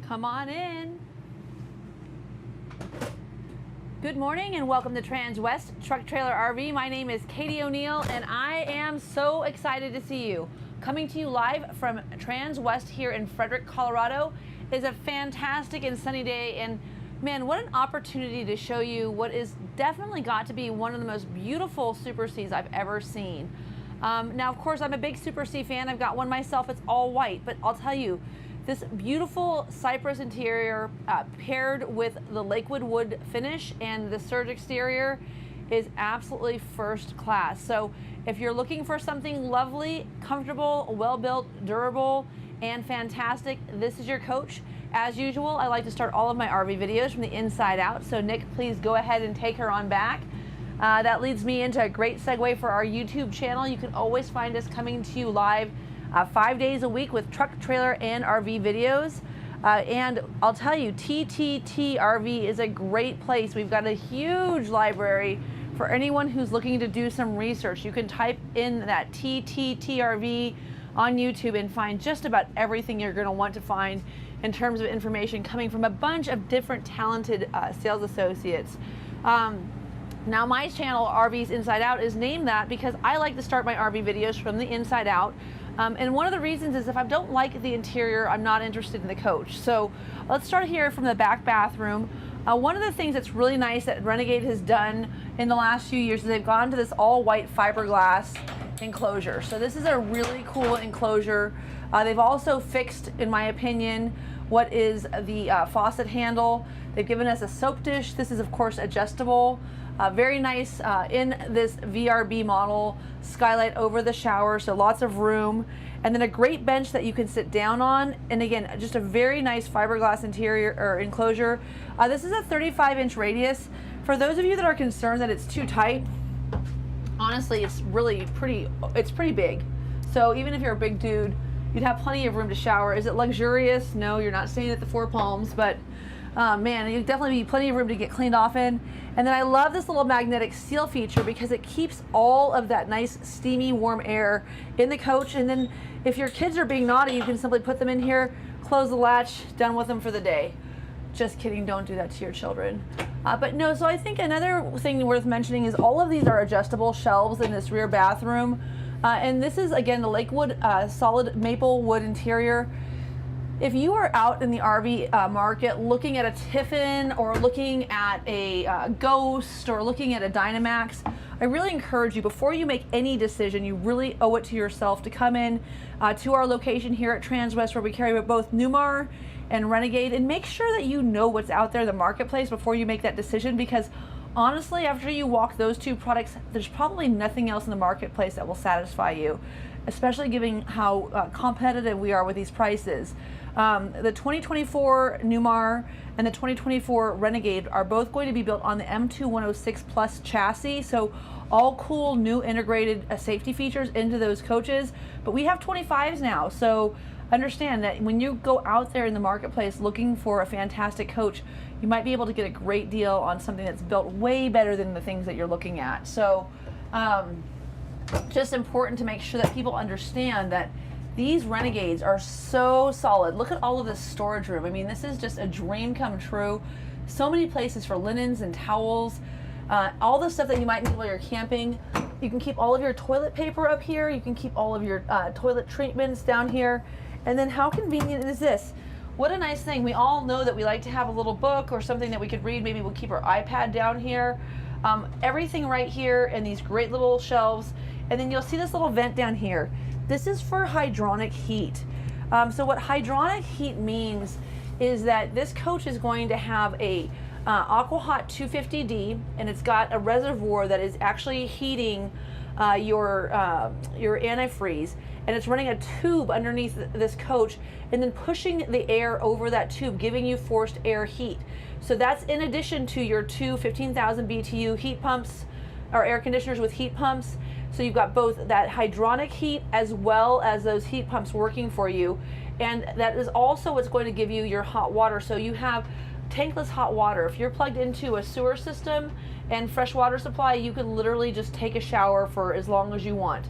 Come on in. Good morning and welcome to Transwest Truck Trailer RV. My name is Katie O'Neill and I am so excited to see you. Coming to you live from Transwest here in Frederick, Colorado. It's a fantastic and sunny day, and man, what an opportunity to show you what is definitely got to be one of the most beautiful Super Cs I've ever seen. Now, of course, I'm a big Super C fan. I've got one myself. It's all white, but I'll tell you, this beautiful Cyprus interior paired with the Lakewood wood finish and the serge exterior is absolutely first class. So if you're looking for something lovely, comfortable, well-built, durable, and fantastic, this is your coach. As usual, I like to start all of my RV videos from the inside out. So Nick, please go ahead and take her on back. That leads me into a great segue for our YouTube channel. You can always find us coming to you live 5 days a week with truck, trailer, and RV videos. And I'll tell you, TTTRV is a great place. We've got a huge library for anyone who's looking to do some research. You can type in that TTTRV on YouTube and find just about everything you're going to want to find in terms of information coming from a bunch of different talented sales associates. Now my channel, RVs Inside Out, is named that because I like to start my RV videos from the inside out. And one of the reasons is if I don't like the interior, I'm not interested in the coach. So let's start here from the back bathroom. One of the things that's really nice that Renegade has done in the last few years is they've gone to this all white fiberglass enclosure. So this is a really cool enclosure. They've also fixed, in my opinion, what is the faucet handle. They've given us a soap dish. This is of course adjustable. Very nice in this VRB model, skylight over the shower, so lots of room, and then a great bench that you can sit down on, and again, just a very nice fiberglass interior or enclosure. This is a 35-inch radius. For those of you that are concerned that it's too tight, honestly, it's really pretty big. So even if you're a big dude, you'd have plenty of room to shower. Is it luxurious? No, you're not staying at the Four Palms, but man, you'd definitely be plenty of room to get cleaned off in. And then I love this little magnetic seal feature because it keeps all of that nice steamy warm air in the coach. And then if your kids are being naughty, you can simply put them in here, close the latch, done with them for the day. Just kidding, don't do that to your children. But no, so I think another thing worth mentioning is all of these are adjustable shelves in this rear bathroom. And this is, again, the Lakewood solid maple wood interior. If you are out in the RV market looking at a Tiffin or looking at a Ghost or looking at a Dynamax, I really encourage you, before you make any decision, you really owe it to yourself to come in to our location here at Transwest, where we carry both Newmar and Renegade, and make sure that you know what's out there in the marketplace before you make that decision, because honestly, after you walk those two products, there's probably nothing else in the marketplace that will satisfy you, especially given how competitive we are with these prices. The 2024 Newmar and the 2024 Renegade are both going to be built on the M2 106 Plus chassis, so all cool new integrated safety features into those coaches. But we have 25s now, so understand that when you go out there in the marketplace looking for a fantastic coach, you might be able to get a great deal on something that's built way better than the things that you're looking at. So just important to make sure that people understand that these Renegades are so solid. Look at all of this storage room. I mean, this is just a dream come true. So many places for linens and towels, all the stuff that you might need while you're camping. You can keep all of your toilet paper up here. You can keep all of your toilet treatments down here. And then how convenient is this? What a nice thing. We all know that we like to have a little book or something that we could read. Maybe we'll keep our iPad down here. Everything right here in these great little shelves. And then you'll see this little vent down here. This is for hydronic heat. So what hydronic heat means is that this coach is going to have a AquaHot 250D, and it's got a reservoir that is actually heating your antifreeze, and it's running a tube underneath this coach and then pushing the air over that tube, giving you forced air heat. So that's in addition to your two 15,000 BTU heat pumps or air conditioners with heat pumps. So you've got both that hydronic heat as well as those heat pumps working for you. And that is also what's going to give you your hot water. So you have tankless hot water. If you're plugged into a sewer system and fresh water supply, you can literally just take a shower for as long as you want.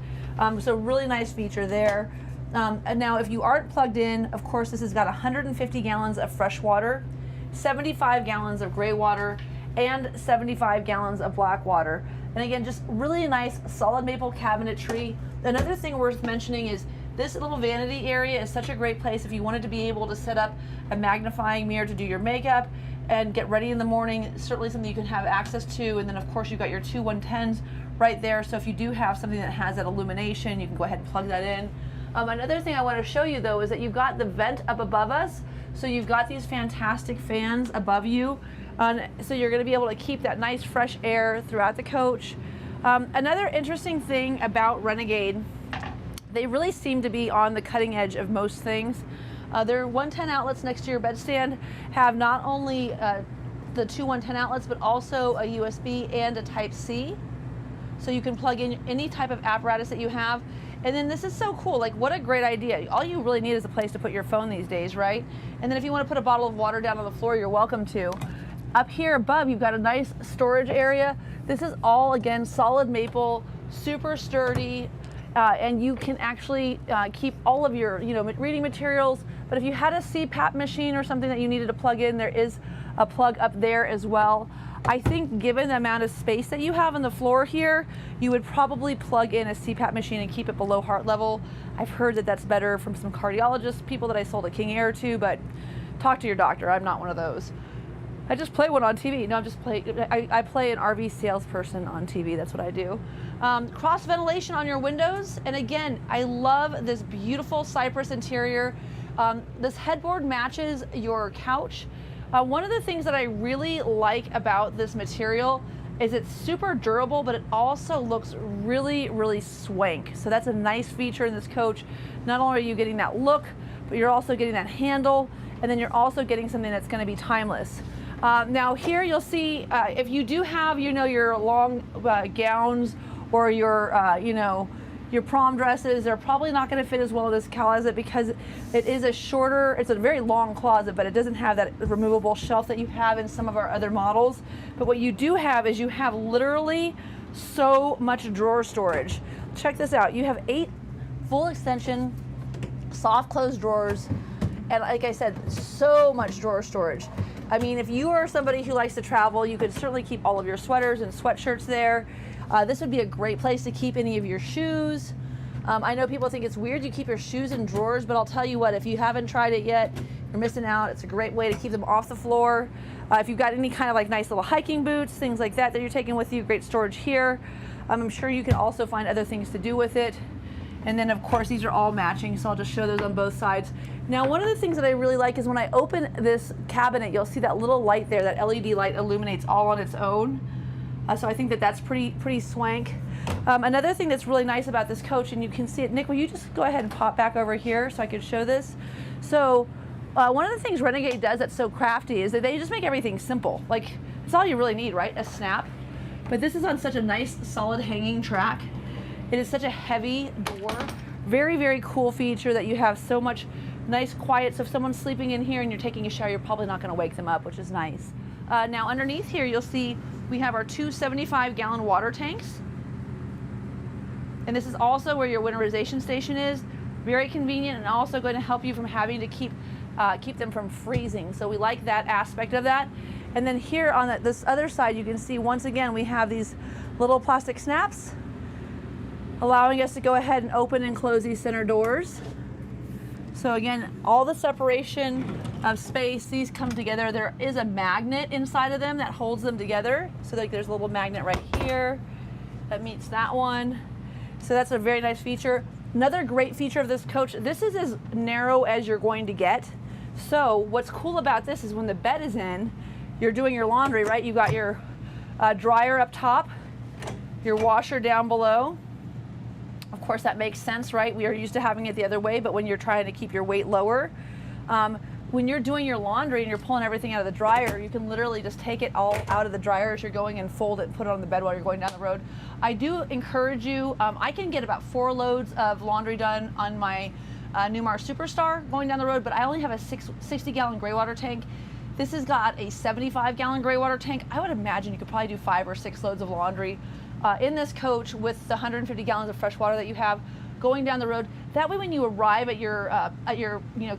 So really nice feature there. And now if you aren't plugged in, of course this has got 150 gallons of fresh water, 75 gallons of gray water, and 75 gallons of black water. And again, just really nice solid maple cabinetry. Another thing worth mentioning is this little vanity area is such a great place if you wanted to be able to set up a magnifying mirror to do your makeup and get ready in the morning. Certainly something you can have access to. And then of course you've got your two 110s right there. So if you do have something that has that illumination, you can go ahead and plug that in. Another thing I want to show you though is that you've got the vent up above us. So you've got these fantastic fans above you. So you're going to be able to keep that nice fresh air throughout the coach. Another interesting thing about Renegade, they really seem to be on the cutting edge of most things. Their 110 outlets next to your bedstand have not only the two 110 outlets, but also a USB and a Type-C. So you can plug in any type of apparatus that you have. And then this is so cool, like what a great idea. All you really need is a place to put your phone these days, right? And then if you want to put a bottle of water down on the floor, you're welcome to. Up here above, you've got a nice storage area. This is all, again, solid maple, super sturdy, and you can actually keep all of your reading materials. But if you had a CPAP machine or something that you needed to plug in, there is a plug up there as well. I think given the amount of space that you have on the floor here, you would probably plug in a CPAP machine and keep it below heart level. I've heard that that's better from some cardiologists, people that I sold a King Air to, but talk to your doctor. I'm not one of those. I just play one on TV. No, I'm just I play an RV salesperson on TV. That's what I do. Cross ventilation on your windows. And again, I love this beautiful Cyprus interior. This headboard matches your couch. One of the things that I really like about this material is it's super durable, but it also looks really, really swank. So that's a nice feature in this coach. Not only are you getting that look, but you're also getting that handle, and then you're also getting something that's going to be timeless. Now here you'll see if you do have your long gowns or your prom dresses, they're probably not going to fit as well in this closet because it is it's a very long closet, but it doesn't have that removable shelf that you have in some of our other models. But what you do have is you have literally so much drawer storage. Check this out. You have 8 full extension soft close drawers, and like I said, so much drawer storage. I mean, if you are somebody who likes to travel, you could certainly keep all of your sweaters and sweatshirts there. This would be a great place to keep any of your shoes. I know people think it's weird you keep your shoes in drawers, but I'll tell you what, if you haven't tried it yet, you're missing out. It's a great way to keep them off the floor. If you've got any kind of like nice little hiking boots, things like that you're taking with you, great storage here. I'm sure you can also find other things to do with it. And then of course these are all matching, so I'll just show those on both sides. Now one of the things that I really like is when I open this cabinet, you'll see that little light there, that LED light illuminates all on its own. So I think that that's pretty swank. Another thing that's really nice about this coach, and you can see it, Nick, will you just go ahead and pop back over here so I can show this? So one of the things Renegade does that's so crafty is that they just make everything simple. Like, it's all you really need, right? A snap. But this is on such a nice solid hanging track. It is such a heavy door. Very, very cool feature that you have so much nice quiet. So if someone's sleeping in here and you're taking a shower, you're probably not going to wake them up, which is nice. Now underneath here, you'll see we have our two 75-gallon water tanks. And this is also where your winterization station is. Very convenient and also going to help you from having to keep them from freezing. So we like that aspect of that. And then here on this other side, you can see once again, we have these little plastic snaps, allowing us to go ahead and open and close these center doors. So again, all the separation of space, these come together. There is a magnet inside of them that holds them together. So like there's a little magnet right here that meets that one. So that's a very nice feature. Another great feature of this coach, this is as narrow as you're going to get. So what's cool about this is when the bed is in, you're doing your laundry, right? You got your dryer up top, your washer down below. Of course, that makes sense, right? We are used to having it the other way, but when you're trying to keep your weight lower, when you're doing your laundry and you're pulling everything out of the dryer, you can literally just take it all out of the dryer as you're going and fold it and put it on the bed while you're going down the road. I do encourage you, I can get about 4 loads of laundry done on my Newmar Superstar going down the road, but I only have a 60-gallon gray water tank. This has got a 75-gallon gray water tank. I would imagine you could probably do 5 or 6 loads of laundry in this coach with the 150 gallons of fresh water that you have. Go going down the road. That way when you arrive at your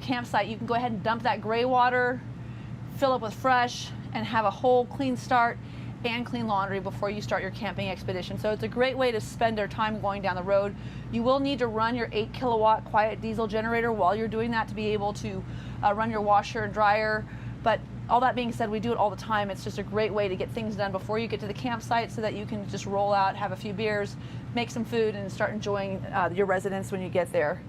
campsite, you can go ahead and dump that gray water, fill up with fresh, and have a whole clean start and clean laundry before you start your camping expedition. So it's a great way to spend their time going down the road. You will need to run your 8 kilowatt quiet diesel generator while you're doing that to be able to run your washer and dryer. But all that being said, we do it all the time. It's just a great way to get things done before you get to the campsite so that you can just roll out, have a few beers, make some food, and start enjoying your residence when you get there.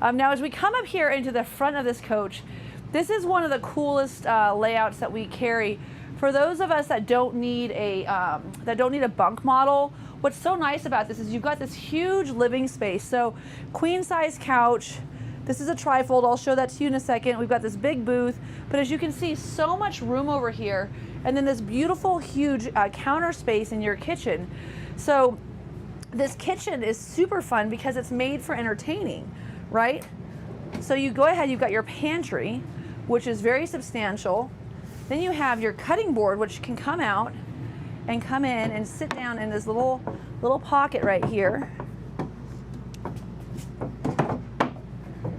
Now, as we come up here into the front of this coach, this is one of the coolest layouts that we carry. For those of us that don't need a bunk model, what's so nice about this is you've got this huge living space. So queen size couch. This is a trifold. I'll show that to you in a second. We've got this big booth, but as you can see, so much room over here, and then this beautiful, huge counter space in your kitchen. So this kitchen is super fun because it's made for entertaining, right? So you go ahead, you've got your pantry, which is very substantial. Then you have your cutting board, which can come out and come in and sit down in this little pocket right here.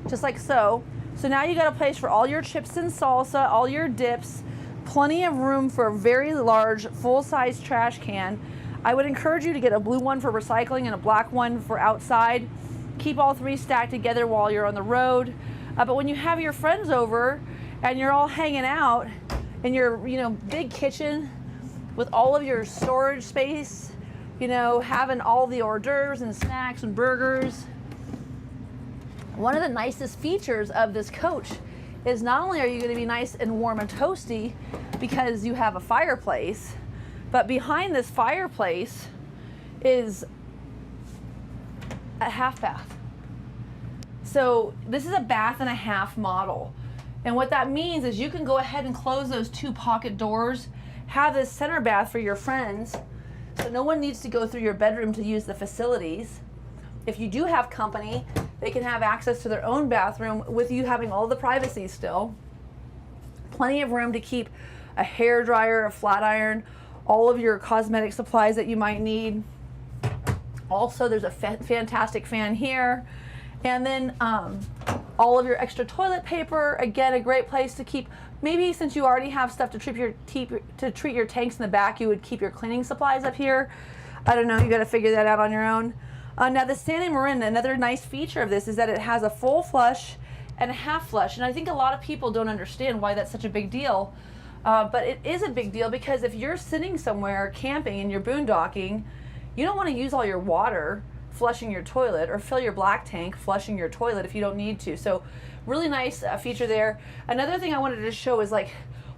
Just like so. So now you got a place for all your chips and salsa, all your dips, plenty of room for a very large full-size trash can. I would encourage you to get a blue one for recycling and a black one for outside. Keep all three stacked together while you're on the road. But when you have your friends over and you're all hanging out in your big kitchen with all of your storage space, having all the hors d'oeuvres and snacks and burgers. One of the nicest features of this coach is not only are you going to be nice and warm and toasty because you have a fireplace, but behind this fireplace is a half bath. So this is a bath and a half model. And what that means is you can go ahead and close those 2 pocket doors, have this center bath for your friends, so no one needs to go through your bedroom to use the facilities. If you do have company, they can have access to their own bathroom with you having all the privacy still. Plenty of room to keep a hair dryer, a flat iron, all of your cosmetic supplies that you might need. Also, there's a fantastic fan here. And then all of your extra toilet paper. Again, a great place to keep, maybe since you already have stuff to treat your tanks in the back, you would keep your cleaning supplies up here. I don't know, you gotta figure that out on your own. Now the San Marin, another nice feature of this is that it has a full flush and a half flush. And I think a lot of people don't understand why that's such a big deal. But it is a big deal because if you're sitting somewhere camping and you're boondocking, you don't want to use all your water flushing your toilet or fill your black tank flushing your toilet if you don't need to. So really nice feature there. Another thing I wanted to show is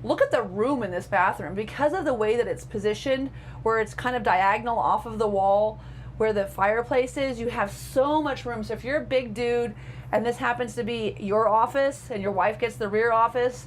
look at the room in this bathroom. Because of the way that it's positioned, where it's kind of diagonal off of the wall where the fireplace is, you have so much room. So if you're a big dude and this happens to be your office and your wife gets the rear office,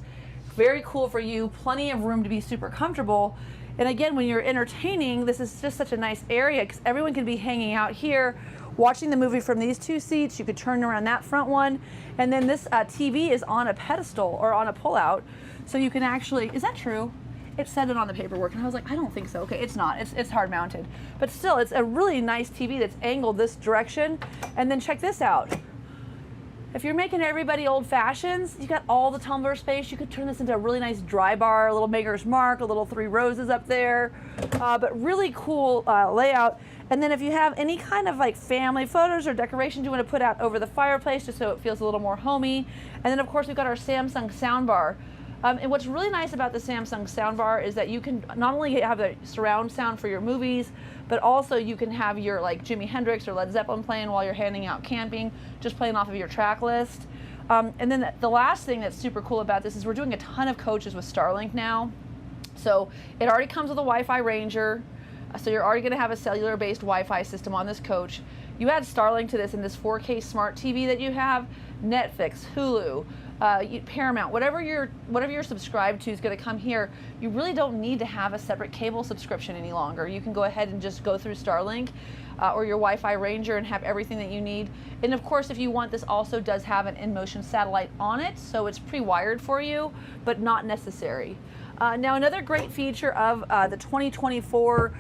very cool for you, plenty of room to be super comfortable. And again, when you're entertaining, this is just such a nice area because everyone can be hanging out here, watching the movie from these 2 seats. You could turn around that front one. And then this TV is on a pedestal or on a pullout. So you can actually, is that true? It said it on the paperwork and I was like, I don't think so. Okay, it's not, it's hard mounted. But still, it's a really nice TV that's angled this direction. And then check this out. If you're making everybody old fashions, you got all the tumbler space. You could turn this into a really nice dry bar, a little Maker's Mark, a little 3 Roses up there. But really cool layout. And then if you have any kind of family photos or decorations you want to put out over the fireplace just so it feels a little more homey. And then of course we've got our Samsung soundbar. And what's really nice about the Samsung soundbar is that you can not only have the surround sound for your movies, but also you can have your Jimi Hendrix or Led Zeppelin playing while you're handing out camping, just playing off of your track list. And then the last thing that's super cool about this is we're doing a ton of coaches with Starlink now. So it already comes with a Wi-Fi Ranger. So you're already gonna have a cellular-based Wi-Fi system on this coach. You add Starlink to this and this 4K smart TV that you have, Netflix, Hulu, Paramount, whatever you're subscribed to is going to come here. You really don't need to have a separate cable subscription any longer. You can go ahead and just go through Starlink or your Wi-Fi Ranger and have everything that you need. And of course, if you want, this also does have an in-motion satellite on it, so it's pre-wired for you, but not necessary. Now, another great feature of the 2024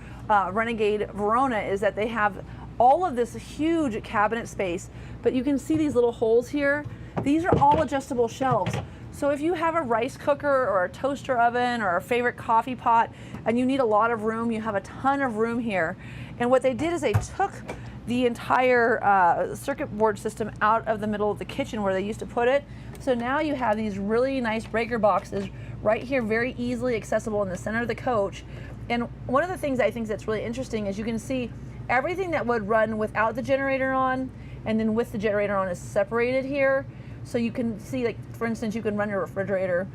Renegade Verona is that they have all of this huge cabinet space, but you can see these little holes here. These are all adjustable shelves. So if you have a rice cooker or a toaster oven or a favorite coffee pot and you need a lot of room, you have a ton of room here. And what they did is they took the entire circuit board system out of the middle of the kitchen where they used to put it. So now you have these really nice breaker boxes right here, very easily accessible in the center of the coach. And one of the things I think that's really interesting is you can see everything that would run without the generator on and then with the generator on is separated here. So you can see, like, for instance, you can run your refrigerator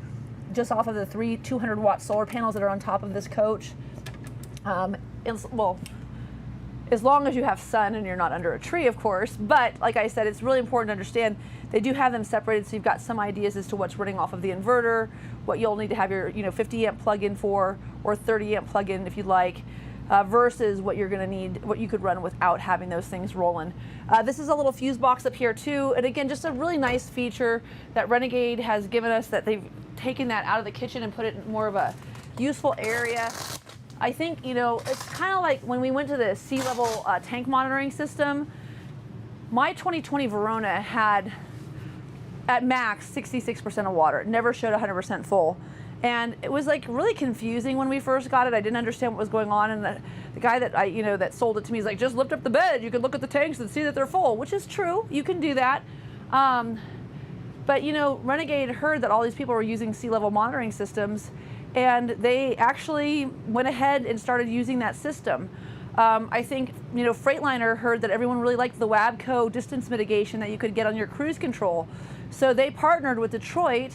just off of the 3 200-watt solar panels that are on top of this coach. Well, as long as you have sun and you're not under a tree, of course. But like I said, it's really important to understand they do have them separated, so you've got some ideas as to what's running off of the inverter, what you'll need to have your 50 amp plug-in for, or 30 amp plug-in if you'd like. Versus what you're going to need, what you could run without having those things rolling. This is a little fuse box up here too, and again, just a really nice feature that Renegade has given us, that they've taken that out of the kitchen and put it in more of a useful area. I think, it's kind of like when we went to the sea level tank monitoring system. My 2020 Verona had at max 66% of water. It never showed 100% full. And it was like really confusing when we first got it. I didn't understand what was going on, and the guy that that sold it to me is like, just lift up the bed, you can look at the tanks and see that they're full, which is true. You can do that. But Renegade heard that all these people were using sea level monitoring systems, and they actually went ahead and started using that system. I think Freightliner heard that everyone really liked the WABCO distance mitigation that you could get on your cruise control, so they partnered with Detroit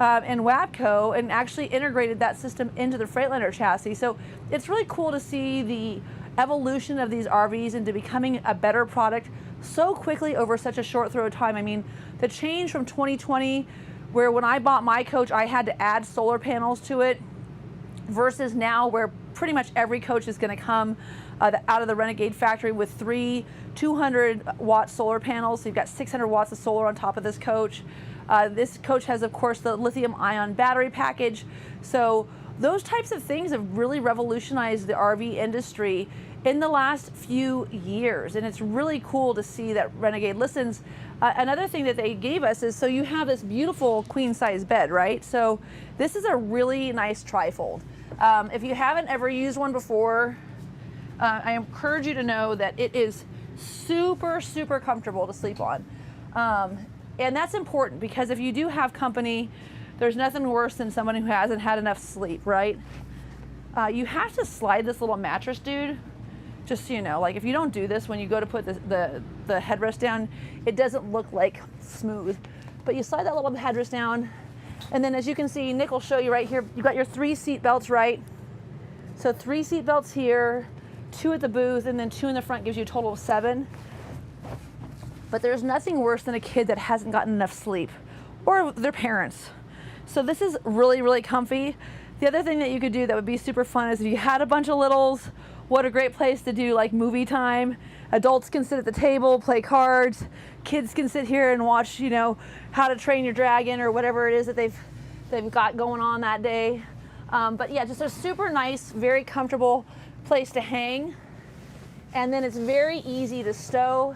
and WABCO and actually integrated that system into the Freightliner chassis. So it's really cool to see the evolution of these RVs into becoming a better product so quickly over such a short throw of time. I mean, the change from 2020, where when I bought my coach, I had to add solar panels to it, versus now where pretty much every coach is going to come out of the Renegade factory with 3 200-watt solar panels. So you've got 600 watts of solar on top of this coach. This coach has, of course, the lithium-ion battery package. So those types of things have really revolutionized the RV industry in the last few years, and it's really cool to see that Renegade listens. Another thing that they gave us is, so you have this beautiful queen-size bed, right? So this is a really nice trifold. If you haven't ever used one before, I encourage you to know that it is super, super comfortable to sleep on. And that's important, because if you do have company, there's nothing worse than someone who hasn't had enough sleep, right? You have to slide this little mattress, dude, just so you know. Like, if you don't do this when you go to put the headrest down, it doesn't look like smooth. But you slide that little headrest down, and then as you can see, Nick will show you right here, you got your 3 seat belts, right? So 3 seat belts here, 2 at the booth, and then 2 in the front gives you a total of 7. But there's nothing worse than a kid that hasn't gotten enough sleep, or their parents. So this is really, really comfy. The other thing that you could do that would be super fun is if you had a bunch of littles, what a great place to do like movie time. Adults can sit at the table, play cards. Kids can sit here and watch, How to Train Your Dragon or whatever it is that they've got going on that day. But yeah, just a super nice, very comfortable place to hang. And then it's very easy to stow.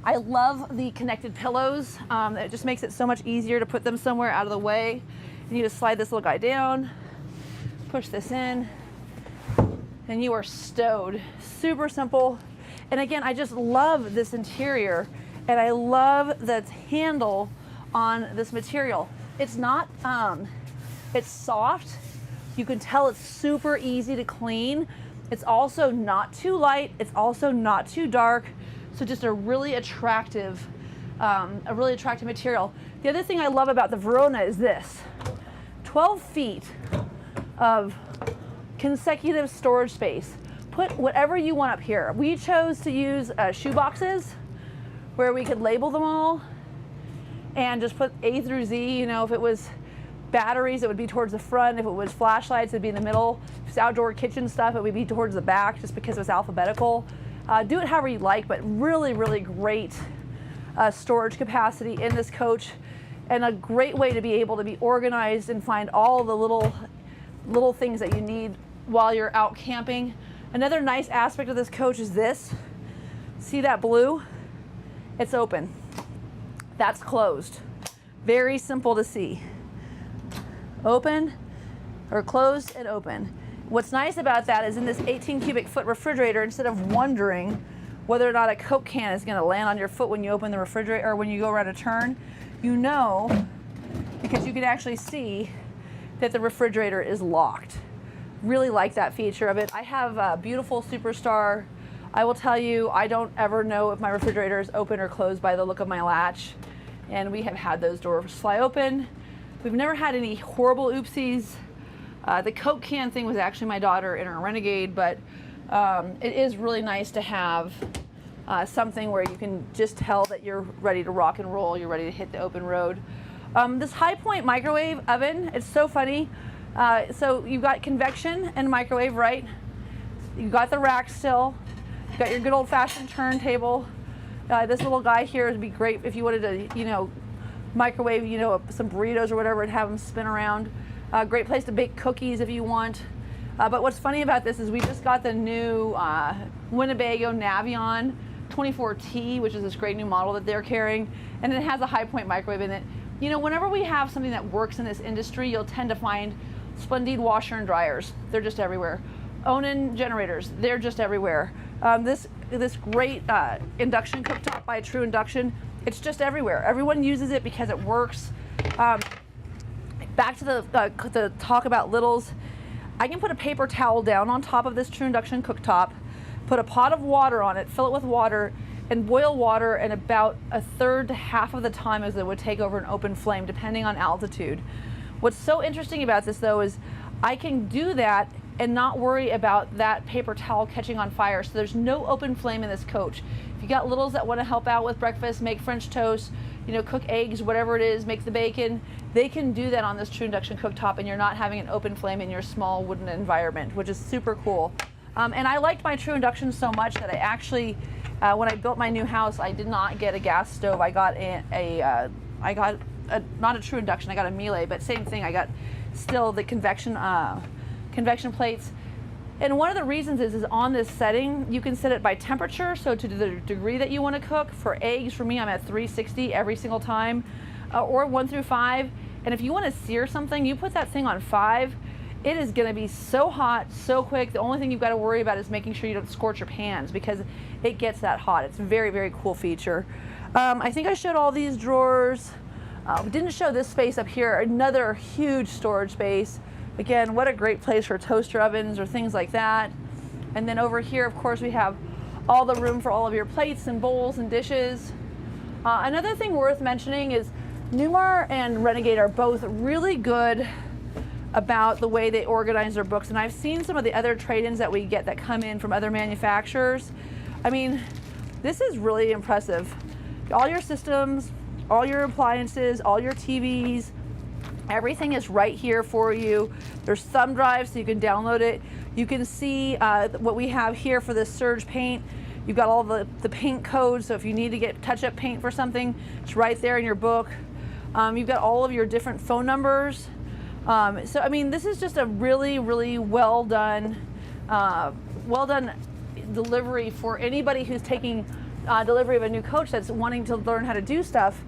I love the connected pillows. It just makes it so much easier to put them somewhere out of the way. You just slide this little guy down, push this in, and you are stowed. Super simple. And again, I just love this interior, and I love the handle on this material. It's not, it's soft. You can tell it's super easy to clean. It's also not too light. It's also not too dark. So just a really attractive material. The other thing I love about the Verona is this: 12 feet of consecutive storage space. Put whatever you want up here. We chose to use shoe boxes where we could label them all and just put A through Z. If it was batteries, it would be towards the front. If it was flashlights, it'd be in the middle. If it's outdoor kitchen stuff, it would be towards the back, just because it was alphabetical. Do it however you like, but really, really great storage capacity in this coach, and a great way to be able to be organized and find all the little things that you need while you're out camping. Another nice aspect of this coach is this. See that blue? It's open. That's closed. Very simple to see. Open, or closed and open. What's nice about that is in this 18 cubic foot refrigerator, instead of wondering whether or not a Coke can is going to land on your foot when you open the refrigerator or when you go around a turn, you know, because you can actually see that the refrigerator is locked. Really like that feature of it. I have a beautiful Superstar. I will tell you, I don't ever know if my refrigerator is open or closed by the look of my latch. And we have had those doors fly open. We've never had any horrible oopsies. The Coke can thing was actually my daughter in her Renegade, but it is really nice to have something where you can just tell that you're ready to rock and roll, you're ready to hit the open road. This High Point microwave oven, it's so funny. So you've got convection and microwave, right? You've got the rack still. You've got your good old-fashioned turntable. This little guy here would be great if you wanted to, you know, microwave, you know, some burritos or whatever and have them spin around. Great place to bake cookies if you want. But what's funny about this is we just got the new Winnebago Navion 24T, which is this great new model that they're carrying, and it has a High Point microwave in it. You know, whenever we have something that works in this industry, you'll tend to find Splendid washer and dryers. They're just everywhere. Onan generators, they're just everywhere. This great induction cooktop by True Induction, it's just everywhere. Everyone uses it because it works. Back to the talk about littles, I can put a paper towel down on top of this True Induction cooktop, put a pot of water on it, fill it with water, and boil water, and about a third to half of the time as it would take over an open flame, depending on altitude. What's so interesting about this, though, is I can do that and not worry about that paper towel catching on fire. So there's no open flame in this coach. If you got littles that want to help out with breakfast, make French toast, you know, cook eggs, whatever it is, make the bacon, they can do that on this True Induction cooktop, and you're not having an open flame in your small wooden environment, which is super cool. And I liked my True Induction so much that I actually, when I built my new house, I did not get a gas stove. I got not a True Induction, I got a Miele, but same thing. I got still the convection plates. And one of the reasons is on this setting, you can set it by temperature, so to the degree that you want to cook. For eggs, for me, I'm at 360 every single time, or 1 through 5. And if you want to sear something, you put that thing on 5. It is going to be so hot, so quick. The only thing you've got to worry about is making sure you don't scorch your pans, because it gets that hot. It's a very, very cool feature. I think I showed all these drawers. Didn't show this space up here, another huge storage space. Again, what a great place for toaster ovens or things like that. And then over here, of course, we have all the room for all of your plates and bowls and dishes. Another thing worth mentioning is Newmar and Renegade are both really good about the way they organize their books. And I've seen some of the other trade-ins that we get that come in from other manufacturers. I mean, this is really impressive. All your systems, all your appliances, all your TVs, everything is right here for you. There's thumb drives so you can download it. You can see what we have here for this Surge paint. You've got all the paint codes, so if you need to get touch-up paint for something, it's right there in your book. You've got all of your different phone numbers. So I mean, this is just a really, really well done delivery for anybody who's taking delivery of a new coach that's wanting to learn how to do stuff.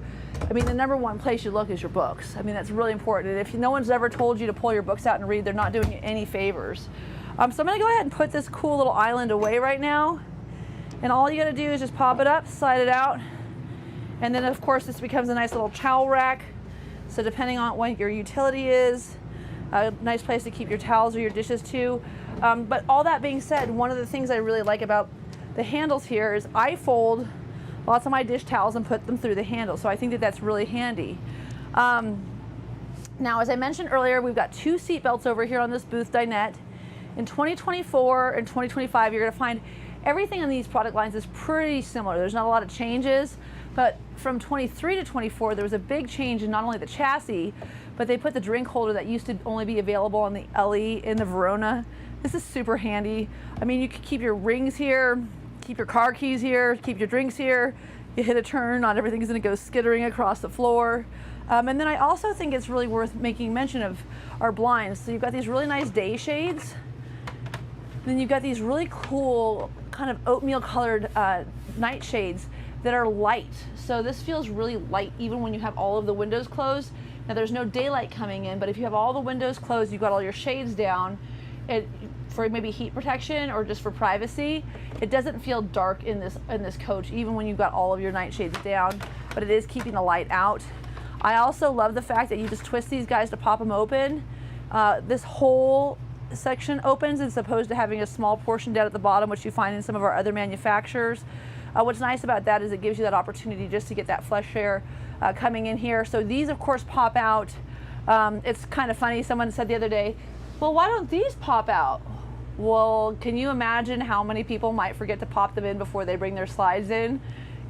I mean, the number one place you look is your books. I mean, that's really important. And if no one's ever told you to pull your books out and read, they're not doing you any favors. So I'm gonna go ahead and put this cool little island away right now. And all you gotta do is just pop it up, slide it out. And then of course this becomes a nice little towel rack. So depending on what your utility is, a nice place to keep your towels or your dishes too. But all that being said, one of the things I really like about the handles here is I fold lots of my dish towels and put them through the handle. So I think that that's really handy. Now, as I mentioned earlier, we've got 2 seat belts over here on this booth dinette. In 2024 and 2025, you're gonna find everything on these product lines is pretty similar. There's not a lot of changes, but from 23 to 24, there was a big change in not only the chassis, but they put the drink holder that used to only be available on the LE in the Verona. This is super handy. I mean, you can keep your rings here, keep your car keys here, keep your drinks here. You hit a turn, not everything's gonna go skittering across the floor. And then I also think it's really worth making mention of our blinds. So you've got these really nice day shades. Then you've got these really cool kind of oatmeal colored night shades that are light. So this feels really light even when you have all of the windows closed. Now there's no daylight coming in, but if you have all the windows closed, you've got all your shades down, for maybe heat protection or just for privacy, it doesn't feel dark in this coach, even when you've got all of your night shades down, but it is keeping the light out. I also love the fact that you just twist these guys to pop them open. This whole section opens as opposed to having a small portion down at the bottom, which you find in some of our other manufacturers. What's nice about that is it gives you that opportunity just to get that fresh air coming in here. So these of course pop out. It's kind of funny, someone said the other day, well, why don't these pop out? Well, can you imagine how many people might forget to pop them in before they bring their slides in?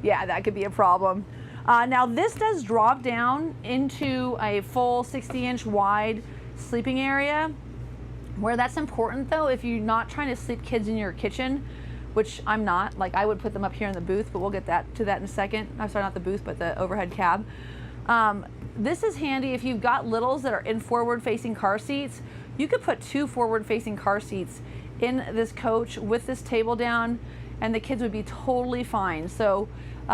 Yeah, that could be a problem. Now this does drop down into a full 60-inch wide sleeping area. Where that's important though, if you're not trying to sleep kids in your kitchen, which I'm not, like I would put them up here in the booth, but we'll get to that in a second. I'm sorry, not the booth, but the overhead cab. This is handy if you've got littles that are in forward-facing car seats. You could put 2 forward-facing car seats in this coach with this table down, and the kids would be totally fine. So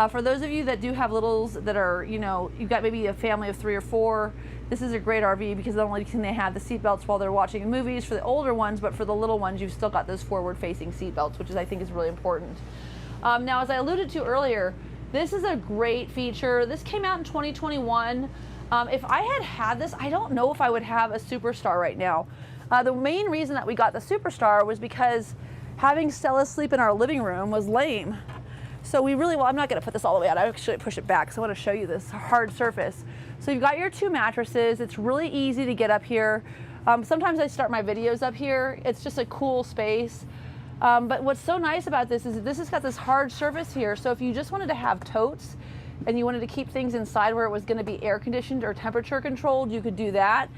for those of you that do have littles that are, you know, you've got maybe a family of 3 or 4, this is a great RV because not only can they have the seat belts while they're watching movies for the older ones, but for the little ones, you've still got those forward-facing seat belts, which I think is really important. Now, as I alluded to earlier, this is a great feature. This came out in 2021. If I had this, I don't know if I would have a Superstar right now. The main reason that we got the Superstar was because having Stella sleep in our living room was lame. So we really, well, I'm not gonna put this all the way out. I actually push it back because I wanna show you this hard surface. So you've got your 2 mattresses. It's really easy to get up here. Sometimes I start my videos up here. It's just a cool space. But what's so nice about this is this has got this hard surface here. So if you just wanted to have totes and you wanted to keep things inside where it was gonna be air conditioned or temperature controlled, you could do that.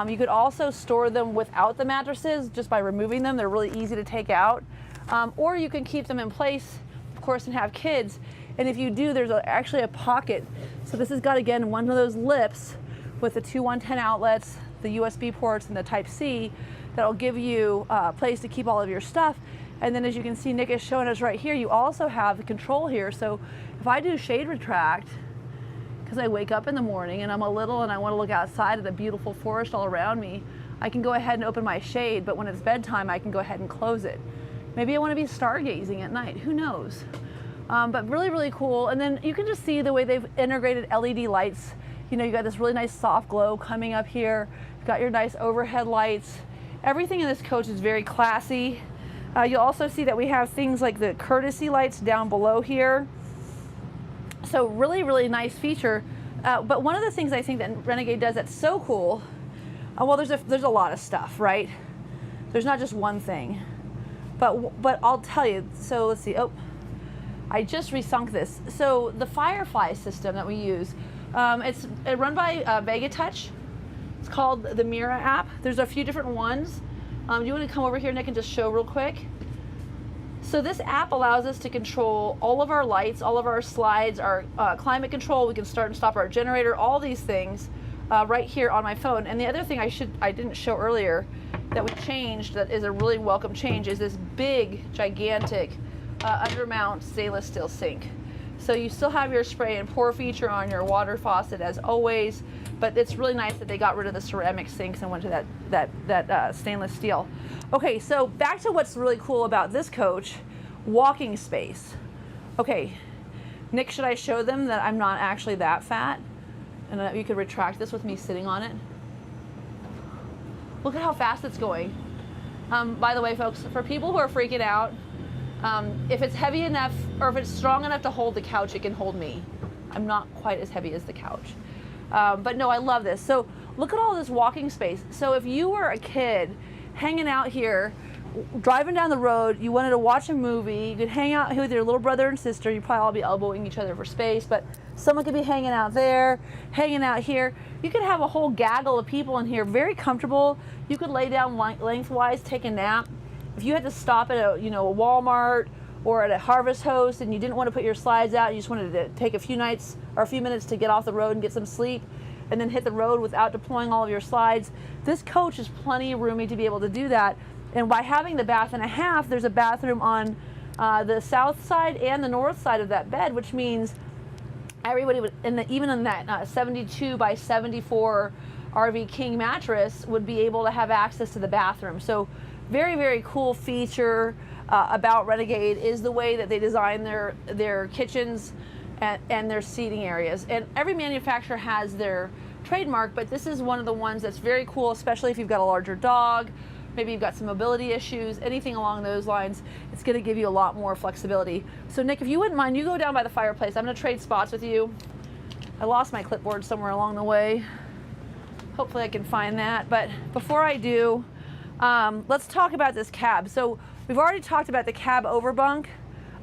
You could also store them without the mattresses just by removing them. They're really easy to take out. Or you can keep them in place, of course, and have kids. And if you do, there's actually a pocket. So this has got, again, one of those lips with the 2 110 outlets, the USB ports, and the Type-C that'll give you a place to keep all of your stuff. And then as you can see, Nick is showing us right here, you also have the control here. So if I do shade retract, because I wake up in the morning and I'm a little and I want to look outside at the beautiful forest all around me, I can go ahead and open my shade, but when it's bedtime, I can go ahead and close it. Maybe I want to be stargazing at night, who knows? But really, really cool. And then you can just see the way they've integrated LED lights. You know, you got this really nice soft glow coming up here. You've got your nice overhead lights. Everything in this coach is very classy. You'll also see that we have things like the courtesy lights down below here. So really, really nice feature. But one of the things I think that Renegade does that's so cool, well, there's a lot of stuff, right? There's not just one thing. But I'll tell you, so let's see, oh, I just resunk this. So the Firefly system that we use, it's run by Vega Touch. It's called the Mira app. There's a few different ones. Do you want to come over here, Nick, and just show real quick? So this app allows us to control all of our lights, all of our slides, our climate control. We can start and stop our generator, all these things right here on my phone. And the other thing I didn't show earlier that we changed that is a really welcome change is this big, gigantic undermount stainless steel sink. So you still have your spray and pour feature on your water faucet as always, but it's really nice that they got rid of the ceramic sinks and went to that stainless steel. Okay, so back to what's really cool about this coach, walking space. Okay, Nick, should I show them that I'm not actually that fat? And you could retract this with me sitting on it. Look at how fast it's going. By the way, folks, for people who are freaking out, if it's heavy enough or if it's strong enough to hold the couch, it can hold me. I'm not quite as heavy as the couch. But no, I love this. So look at all this walking space. So if you were a kid hanging out here, driving down the road, you wanted to watch a movie, you could hang out here with your little brother and sister, you'd probably all be elbowing each other for space, but someone could be hanging out there, hanging out here. You could have a whole gaggle of people in here, very comfortable. You could lay down lengthwise, take a nap. If you had to stop at a Walmart or at a Harvest Host and you didn't want to put your slides out, you just wanted to take a few nights or a few minutes to get off the road and get some sleep and then hit the road without deploying all of your slides, this coach is plenty roomy to be able to do that. And by having the bath and a half, there's a bathroom on the south side and the north side of that bed, which means everybody would, even in that 72 by 74 RV King mattress, would be able to have access to the bathroom. So very, very cool feature about Renegade is the way that they design their kitchens and their seating areas. And every manufacturer has their trademark, but this is one of the ones that's very cool, especially if you've got a larger dog, maybe you've got some mobility issues, anything along those lines. It's going to give you a lot more flexibility. So Nick, if you wouldn't mind, you go down by the fireplace. I'm going to trade spots with you. I lost my clipboard somewhere along the way. Hopefully I can find that. But before I do, let's talk about this cab. So we've already talked about the cab over bunk.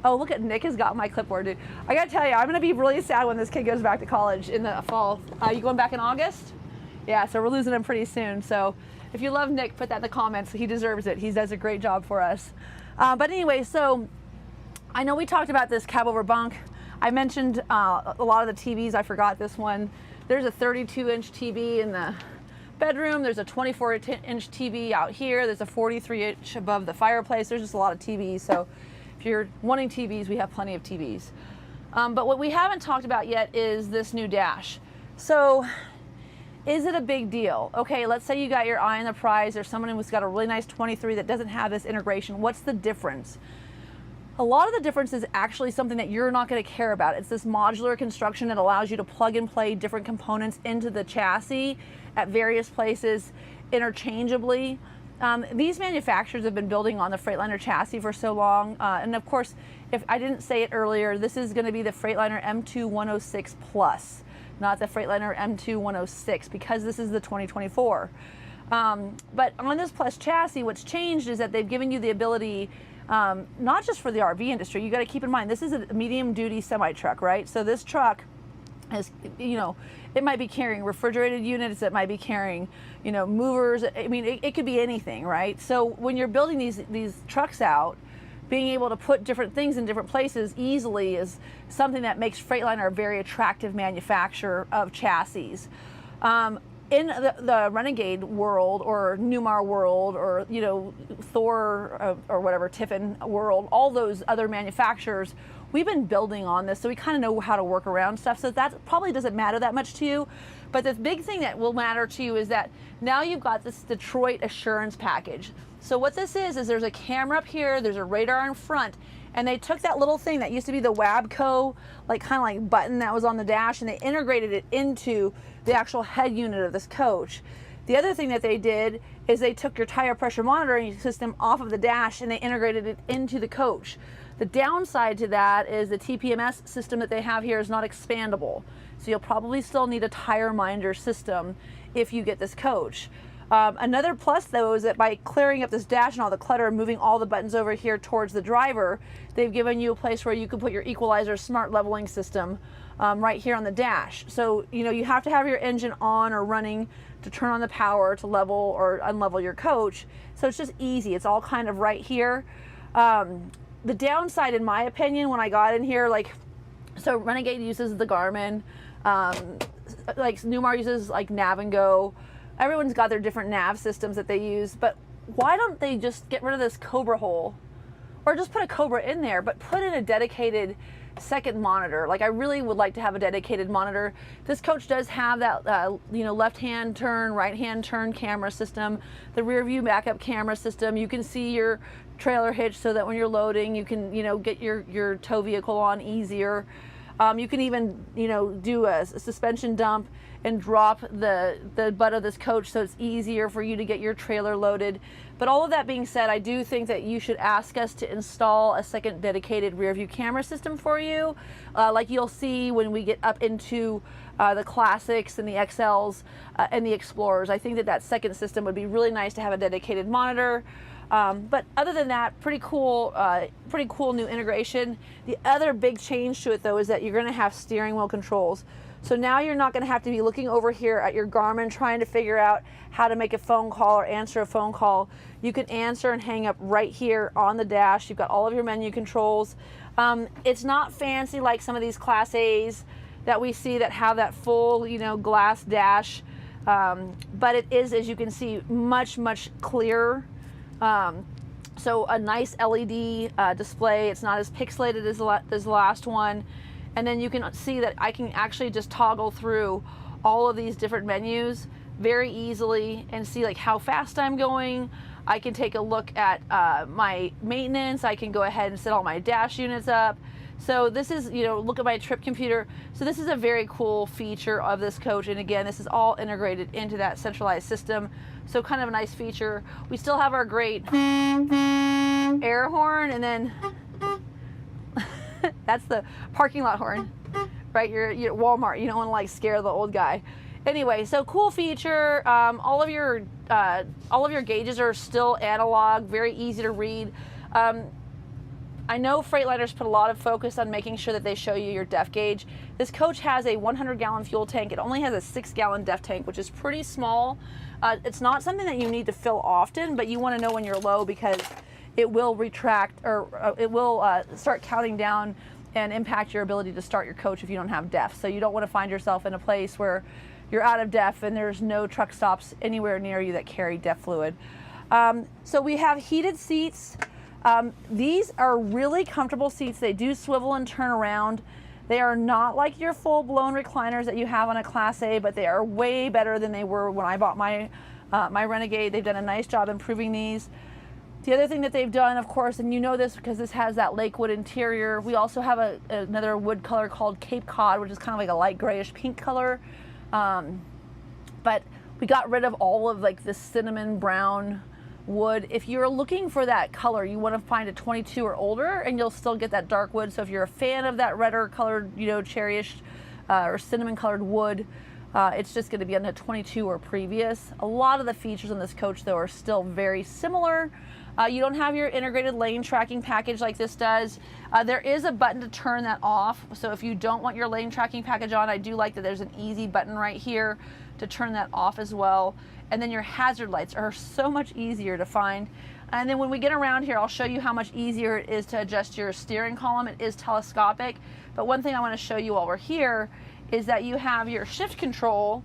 Oh, look at Nick has got my clipboard, dude. I gotta tell you, I'm gonna be really sad when this kid goes back to college in the fall. You going back in August? Yeah, so we're losing him pretty soon. So if you love Nick, put that in the comments. He deserves it. He does a great job for us. But anyway, so I know we talked about this cab over bunk. I mentioned a lot of the TVs. I forgot this one. There's a 32-inch TV in the bedroom. There's a 24-inch TV out here. There's a 43-inch above the fireplace. There's just a lot of TVs. So if you're wanting TVs, we have plenty of TVs. But what we haven't talked about yet is this new dash. So is it a big deal? Okay, let's say you got your eye on the prize, or someone who's got a really nice 23 that doesn't have this integration. What's the difference? A lot of the difference is actually something that you're not going to care about. It's this modular construction that allows you to plug and play different components into the chassis at various places interchangeably. These manufacturers have been building on the Freightliner chassis for so long, and of course, if I didn't say it earlier, this is going to be the Freightliner M2 106 Plus, not the Freightliner M2 106, because this is the 2024. But on this Plus chassis, what's changed is that they've given you the ability, not just for the RV industry. You got to keep in mind this is a medium-duty semi-truck, right? So this truck is, you know, it might be carrying refrigerated units, it might be carrying, you know, movers. I mean, it could be anything, right? So when you're building these trucks out, being able to put different things in different places easily is something that makes Freightliner a very attractive manufacturer of chassis. In the Renegade world, or Newmar world, or, you know, Thor or whatever, Tiffin world, all those other manufacturers, we've been building on this, so we kind of know how to work around stuff. So that probably doesn't matter that much to you. But the big thing that will matter to you is that now you've got this Detroit Assurance package. So what this is there's a camera up here, there's a radar in front, and they took that little thing that used to be the Wabco, like kind of like button that was on the dash, and they integrated it into the actual head unit of this coach. The other thing that they did is they took your tire pressure monitoring system off of the dash and they integrated it into the coach. The downside to that is the TPMS system that they have here is not expandable. So you'll probably still need a tire minder system if you get this coach. Another plus though is that by clearing up this dash and all the clutter and moving all the buttons over here towards the driver, they've given you a place where you can put your equalizer smart leveling system right here on the dash. So, you know, you have to have your engine on or running to turn on the power to level or unlevel your coach. So it's just easy. It's all kind of right here. The downside, in my opinion, when I got in here, like, so Renegade uses the Garmin, like Newmar uses like Nav and Go. Everyone's got their different nav systems that they use, but why don't they just get rid of this Cobra hole, or just put a Cobra in there, but put in a dedicated second monitor? Like, I really would like to have a dedicated monitor. This coach does have that, you know, left-hand turn, right-hand turn camera system, the rear view backup camera system. You can see your trailer hitch so that when you're loading, you can, you know, get your tow vehicle on easier. You can even, you know, do a suspension dump and drop the butt of this coach so it's easier for you to get your trailer loaded. But all of that being said, I do think that you should ask us to install a second dedicated rear view camera system for you, like you'll see when we get up into the Classics and the XLs and the Explorers. I think that second system would be really nice to have a dedicated monitor. But other than that, pretty cool new integration. The other big change to it though is that you're going to have steering wheel controls. So now you're not going to have to be looking over here at your Garmin trying to figure out how to make a phone call or answer a phone call. You can answer and hang up right here on the dash. You've got all of your menu controls. It's not fancy like some of these Class A's that we see that have that full, you know, glass dash, but it is, as you can see, much clearer. So a nice LED display. It's not as pixelated as the last one. And then you can see that I can actually just toggle through all of these different menus very easily and see like how fast I'm going. I can take a look at my maintenance. I can go ahead and set all my dash units up. So this is, you know, look at my trip computer. So this is a very cool feature of this coach. And again, this is all integrated into that centralized system. So kind of a nice feature. We still have our great air horn, and then that's the parking lot horn, right? You're at Walmart. You don't want to like scare the old guy. Anyway, so cool feature. All of your gauges are still analog, very easy to read. I know Freightliners put a lot of focus on making sure that they show you your def gauge. This coach has a 100-gallon fuel tank. It only has a 6-gallon def tank, which is pretty small. It's not something that you need to fill often, but you want to know when you're low because it will retract, or it will start counting down and impact your ability to start your coach if you don't have def. So you don't want to find yourself in a place where you're out of def and there's no truck stops anywhere near you that carry def fluid. So we have heated seats. These are really comfortable seats. They do swivel and turn around. They are not like your full-blown recliners that you have on a Class A, but they are way better than they were when I bought my my Renegade. They've done a nice job improving these. The other thing that they've done, of course, and you know this because this has that Lakewood interior, we also have another wood color called Cape Cod, which is kind of like a light grayish pink color. But we got rid of all of like the cinnamon brown wood. If you're looking for that color, you want to find a 22 or older, and you'll still get that dark wood. So if you're a fan of that redder colored, you know, cherryish or cinnamon colored wood, it's just going to be on the 22 or previous. A lot of the features on this coach, though, are still very similar. You don't have your integrated lane tracking package like this does. There is a button to turn that off. So if you don't want your lane tracking package on, I do like that there's an easy button right here to turn that off as well. And then your hazard lights are so much easier to find. And then when we get around here, I'll show you how much easier it is to adjust your steering column. It is telescopic. But one thing I want to show you while we're here is that you have your shift control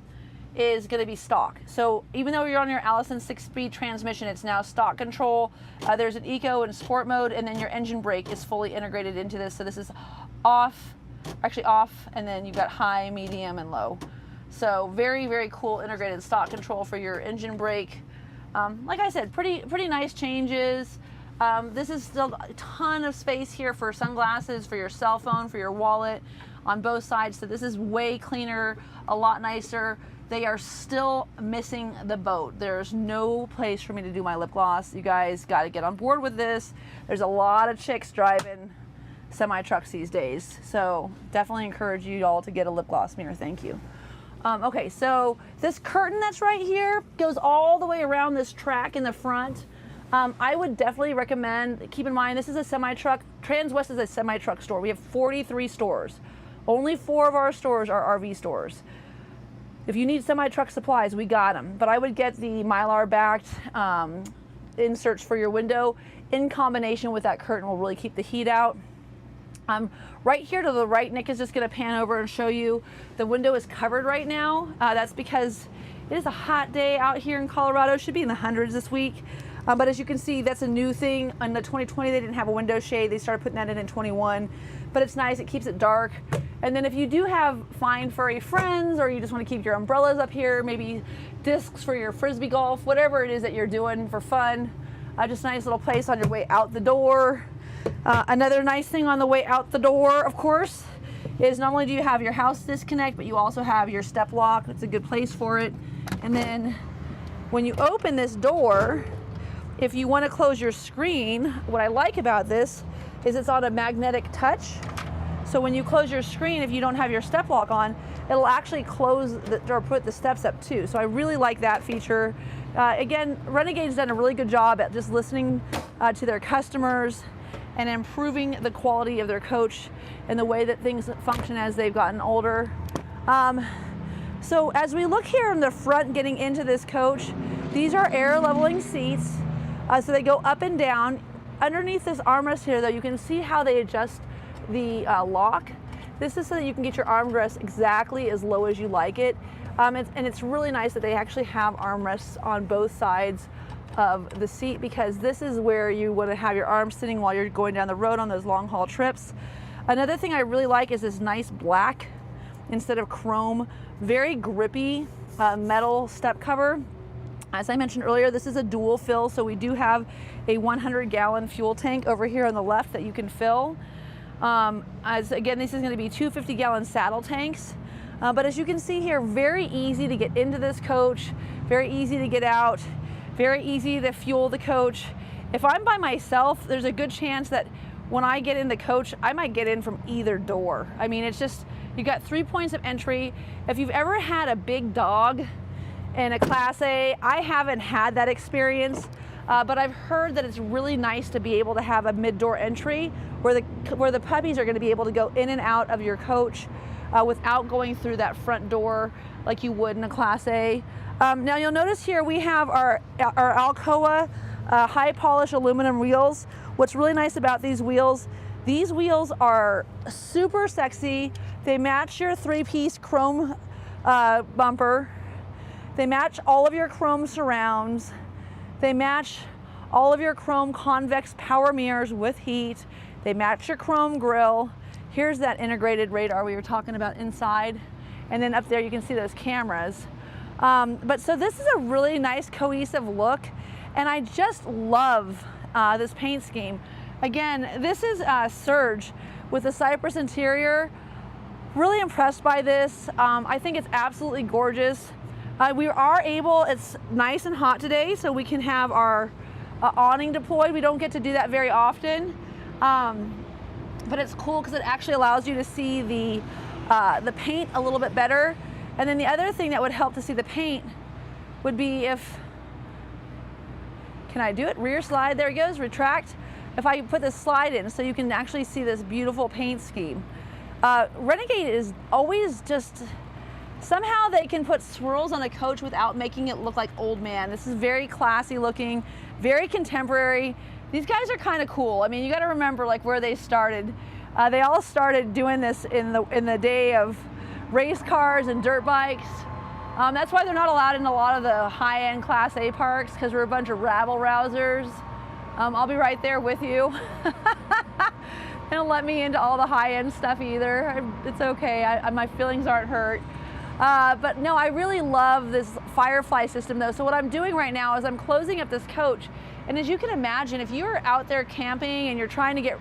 is going to be stock. So even though you're on your Alison 6-speed transmission, it's now stock control. There's an eco and sport mode, and then your engine brake is fully integrated into this. So this is off, actually off, and then you've got high, medium, and low. So very, very cool integrated stock control for your engine brake. Like I said, pretty nice changes. This is still a ton of space here for sunglasses, for your cell phone, for your wallet on both sides. So this is way cleaner, a lot nicer. They are still missing the boat. There's no place for me to do my lip gloss. You guys got to get on board with this. There's a lot of chicks driving semi-trucks these days. So definitely encourage you all to get a lip gloss mirror. Thank you. Okay, so this curtain that's right here goes all the way around this track in the front. I would definitely recommend, keep in mind, this is a semi-truck. Transwest is a semi-truck store. We have 43 stores. Only 4 of our stores are RV stores. If you need semi-truck supplies, we got them. But I would get the Mylar-backed inserts for your window in combination with that curtain will really keep the heat out. Right here to the right, Nick is just going to pan over and show you the window is covered right now. That's because it is a hot day out here in Colorado. It should be in the hundreds this week. But as you can see, that's a new thing. In the 2020, they didn't have a window shade. They started putting that in 21. But it's nice. It keeps it dark. And then if you do have fine furry friends, or you just want to keep your umbrellas up here, maybe discs for your frisbee golf, whatever it is that you're doing for fun, just a nice little place on your way out the door. Another nice thing on the way out the door, of course, is not only do you have your house disconnect, but you also have your step lock. It's a good place for it. And then when you open this door, if you want to close your screen, what I like about this is it's on a magnetic touch. So when you close your screen, if you don't have your step lock on, it'll actually close or put the steps up too. So I really like that feature. Again, Renegade's done a really good job at just listening to their customers and improving the quality of their coach and the way that things function as they've gotten older. So as we look here in the front getting into this coach, these are air leveling seats. So they go up and down. Underneath this armrest here though, you can see how they adjust the lock. This is so that you can get your armrest exactly as low as you like it. And it's really nice that they actually have armrests on both sides of the seat, because this is where you want to have your arms sitting while you're going down the road on those long haul trips. Another thing I really like is this nice black instead of chrome, very grippy metal step cover. As I mentioned earlier, this is a dual fill, so we do have a 100-gallon fuel tank over here on the left that you can fill. Again, this is going to be 2 50-gallon saddle tanks. But as you can see here, very easy to get into this coach, very easy to get out, very easy to fuel the coach. If I'm by myself, there's a good chance that when I get in the coach, I might get in from either door. I mean, it's just, you got 3 points of entry. If you've ever had a big dog in a Class A, I haven't had that experience, but I've heard that it's really nice to be able to have a mid-door entry where the puppies are going to be able to go in and out of your coach without going through that front door like you would in a Class A. Now you'll notice here we have our Alcoa high polish aluminum wheels. What's really nice about these wheels are super sexy. They match your 3-piece chrome bumper. They match all of your chrome surrounds. They match all of your chrome convex power mirrors with heat. They match your chrome grille. Here's that integrated radar we were talking about inside. And then up there you can see those cameras. But so this is a really nice cohesive look, and I just love this paint scheme. Again, this is Surge with the Cyprus interior. Really impressed by this. I think it's absolutely gorgeous. We are able, it's nice and hot today, so we can have our awning deployed. We don't get to do that very often, but it's cool because it actually allows you to see the paint a little bit better. And then the other thing that would help to see the paint would be if, can I do it? Rear slide, there it goes, retract. If I put this slide in so you can actually see this beautiful paint scheme. Renegade is always just, somehow they can put swirls on a coach without making it look like old man. This is very classy looking, very contemporary. These guys are kind of cool. I mean, you got to remember like where they started. They all started doing this in the day of race cars and dirt bikes. That's why they're not allowed in a lot of the high-end Class A parks, because we're a bunch of rabble-rousers. I'll be right there with you. They don't let me into all the high-end stuff either. It's okay, my feelings aren't hurt. But no, I really love this Firefly system though. So what I'm doing right now is I'm closing up this coach. And as you can imagine, if you're out there camping and you're trying to get,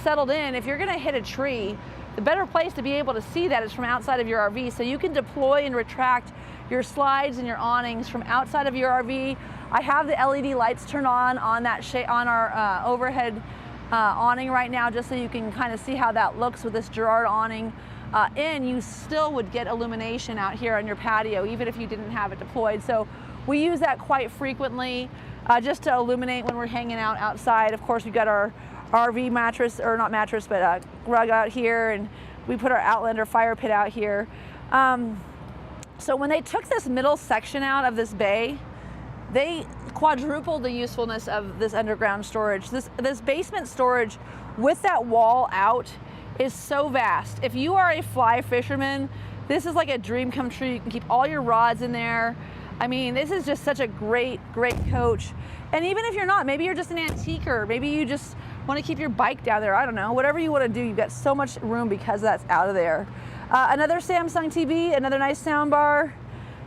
settled in, if you're gonna hit a tree, the better place to be able to see that is from outside of your RV. So you can deploy and retract your slides and your awnings from outside of your RV. I have the LED lights turned on our overhead awning right now, just so you can kind of see how that looks with this Girard awning. And you still would get illumination out here on your patio, even if you didn't have it deployed. So we use that quite frequently just to illuminate when we're hanging out outside. Of course, we've got our RV mattress, or not mattress, but rug out here, and we put our Outlander fire pit out here. So when they took this middle section out of this bay, they quadrupled the usefulness of this underground storage. This basement storage with that wall out is so vast. If you are a fly fisherman, this is like a dream come true. You can keep all your rods in there. I mean, this is just such a great, great coach. And even if you're not, maybe you're just an antiquer, maybe you just want to keep your bike down there, I don't know, whatever you want to do, you've got so much room because that's out of there. Another Samsung TV, another nice sound bar,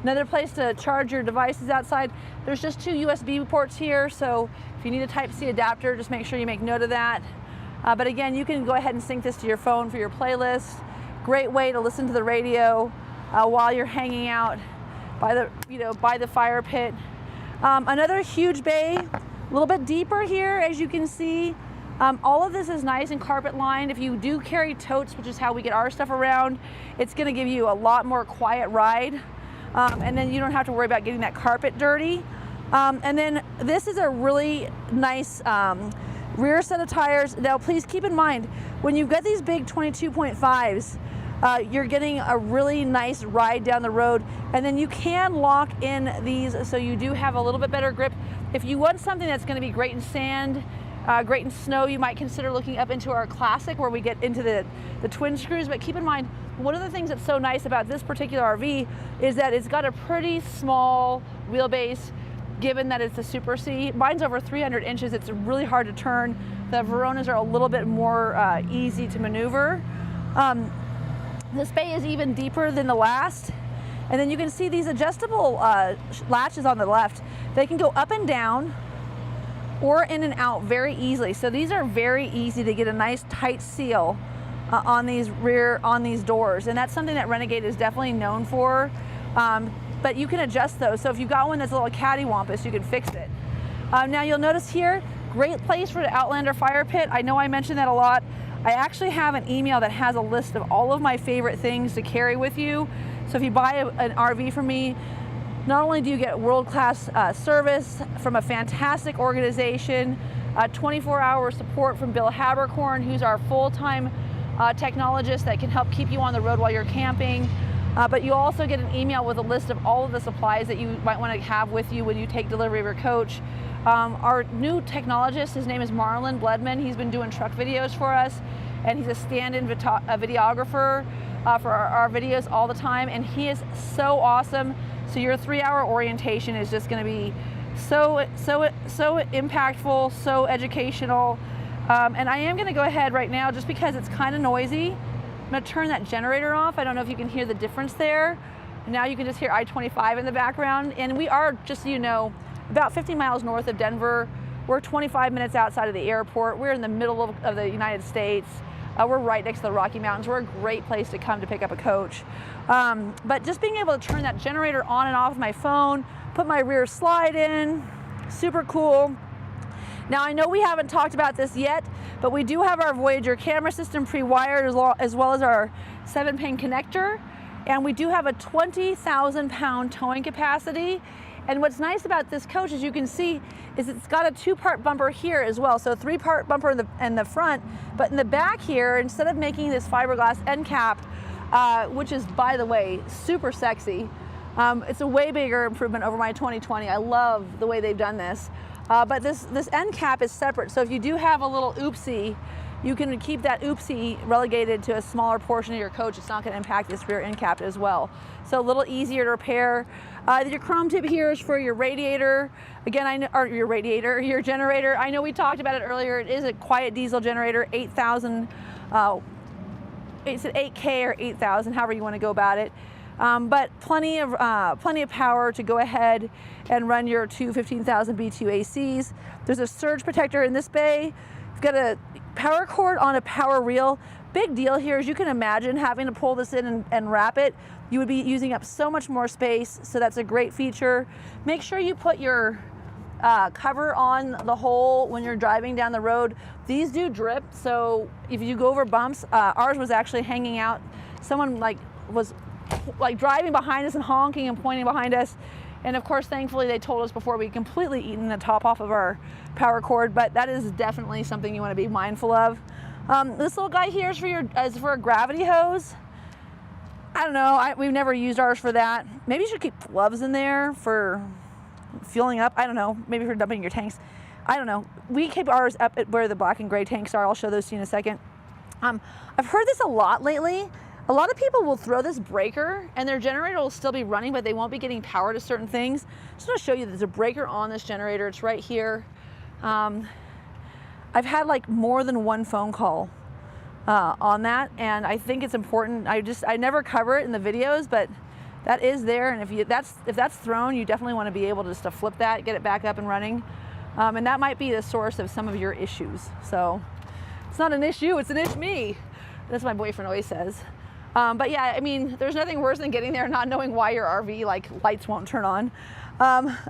another place to charge your devices outside. There's just 2 USB ports here, so if you need a Type-C adapter, just make sure you make note of that. But again, you can go ahead and sync this to your phone for your playlist. Great way to listen to the radio while you're hanging out by the fire pit. Another huge bay, a little bit deeper here, as you can see. All of this is nice and carpet lined. If you do carry totes, which is how we get our stuff around, it's going to give you a lot more quiet ride. And then you don't have to worry about getting that carpet dirty. And then this is a really nice rear set of tires. Now please keep in mind, when you've got these big 22.5s, you're getting a really nice ride down the road, and then you can lock in these so you do have a little bit better grip. If you want something that's going to be great in sand, great in snow, you might consider looking up into our Classic where we get into the twin screws. But keep in mind, one of the things that's so nice about this particular RV is that it's got a pretty small wheelbase. given that it's a Super C. Mine's over 300 inches. It's really hard to turn. The Veronas are a little bit more easy to maneuver. This bay is even deeper than the last. And then you can see these adjustable latches on the left. They can go up and down or in and out very easily. So these are very easy to get a nice tight seal on these doors. And that's something that Renegade is definitely known for. But you can adjust those. So if you've got one that's a little cattywampus, you can fix it. Now you'll notice here, great place for the Outlander fire pit. I know I mentioned that a lot. I actually have an email that has a list of all of my favorite things to carry with you. So if you buy an RV from me, not only do you get world-class service from a fantastic organization, 24-hour support from Bill Habercorn, who's our full-time technologist that can help keep you on the road while you're camping. But you also get an email with a list of all of the supplies that you might want to have with you when you take delivery of your coach. Our new technologist, his name is Marlon Bledman. He's been doing truck videos for us, and he's a stand-in videographer for our videos all the time, and he is so awesome. So your 3-hour orientation is just going to be so impactful, so educational. And I am going to go ahead right now, just because it's kind of noisy. I'm going to turn that generator off. I don't know if you can hear the difference there. Now you can just hear I-25 in the background. And we are, just so you know, about 50 miles north of Denver. We're 25 minutes outside of the airport. We're in the middle of the United States. We're right next to the Rocky Mountains. We're a great place to come to pick up a coach. But just being able to turn that generator on and off with my phone, put my rear slide in, super cool. Now I know we haven't talked about this yet, but we do have our Voyager camera system pre-wired as well as our 7-pin connector. And we do have a 20,000 pound towing capacity. And what's nice about this coach, as you can see, is it's got a 2-part bumper here as well. So a 3-part bumper in the front, but in the back here, instead of making this fiberglass end cap, which is, by the way, super sexy, it's a way bigger improvement over my 2020. I love the way they've done this. But this end cap is separate. So if you do have a little oopsie, you can keep that oopsie relegated to a smaller portion of your coach. It's not going to impact this rear end cap as well. So a little easier to repair. Your chrome tip here is for your radiator. Again, your generator. I know we talked about it earlier. It is a quiet diesel generator, 8,000. It's an 8K or 8,000, however you want to go about it. But plenty of power to go ahead and run your two 15,000 B2 ACs. There's a surge protector in this bay. You've got a power cord on a power reel. Big deal here is you can imagine having to pull this in and wrap it. You would be using up so much more space, so that's a great feature. Make sure you put your cover on the hole when you're driving down the road. These do drip, so if you go over bumps, ours was actually hanging out. Someone was driving behind us and honking and pointing behind us. And of course, thankfully, they told us before we'd completely eaten the top off of our power cord, but that is definitely something you want to be mindful of. This little guy here is for a gravity hose. I don't know, we've never used ours for that. Maybe you should keep gloves in there for fueling up. I don't know, maybe for dumping your tanks. I don't know. We keep ours up at where the black and gray tanks are. I'll show those to you in a second. I've heard this a lot lately. A lot of people will throw this breaker and their generator will still be running, but they won't be getting power to certain things. Just want to show you there's a breaker on this generator. It's right here. I've had more than one phone call on that, and I think it's important. I never cover it in the videos, but that is there, and if that's thrown, you definitely want to be able to flip that, get it back up and running, and that might be the source of some of your issues. So it's not an issue, it's an issue me. That's what my boyfriend always says. But yeah, I mean, there's nothing worse than getting there and not knowing why your RV lights won't turn on.